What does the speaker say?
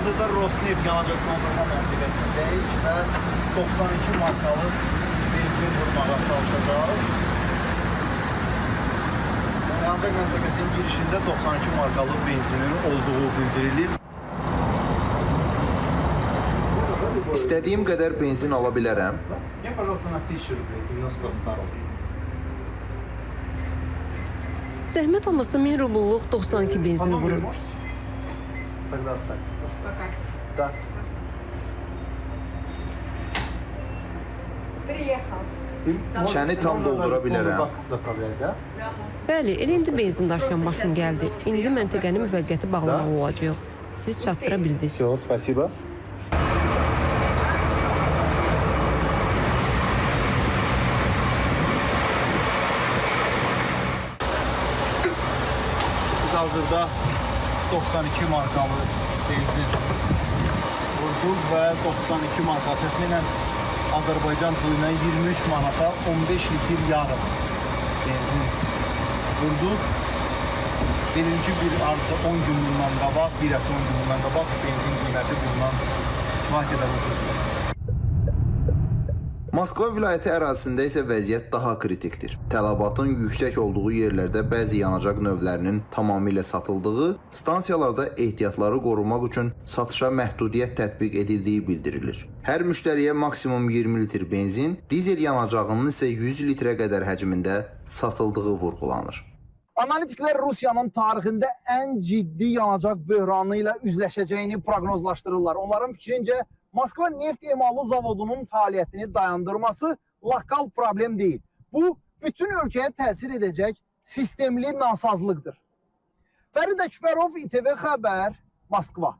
Hal-hazırda Rosneft yanacaq doldurma məntəqəsindəyik və 92 markalı benzin vurmağa çalışacaq. Yanacaq məntəqəsinin girişində 92 markalı benzinin olduğu bildirilir. İstədiyim qədər benzin ala bilərəm. Мне, пожалуйста, на 1000 рублей, 92. Zəhmət olmasa 1000 rubulluq 92 benzin vurun. Тогда оставьте. Да. İçəni tam doldura bilərəm. Bəli, elə indi benzin daşıyan maşın gəldi. İndi məntəqəni müvəqqəti bağlamalı olacaq. Siz çatdıra bildiniz. Все, спасибо. Biz hazırda 92 markalı benzin vurduq və 92 marka təxminən Azərbaycan pulu ilə 23 manata 15 litr yarım benzin vurduq. Birinci bir arıza 10 gün bundan qabaq, bir həftə 10 gün bundan qabaq benzin qiyməti bundan kifayət qədər ucuzdur. Moskva vilayəti ərazisində isə vəziyyət daha kritikdir. Tələbatın yüksək olduğu yerlərdə bəzi yanacaq növlərinin tamamilə satıldığı, stansiyalarda ehtiyatları qorumaq üçün satışa məhdudiyyət tətbiq edildiyi bildirilir. Hər müştəriyə maksimum 20 litr benzin, dizel yanacağının isə 100 litrə qədər həcmində satıldığı vurğulanır. Analitiklər Rusiyanın tarixində ən ciddi yanacaq böhranı ilə üzləşəcəyini proqnozlaşdırırlar. Onların fikrincə, Moskva neft emalı zavodunun fəaliyyətini dayandırması lokal problem deyil. Bu, bütün ölkəyə təsir edəcək sistemli nasazlıqdır. Fərid Əkbərov, İTV Xəbər, Moskva.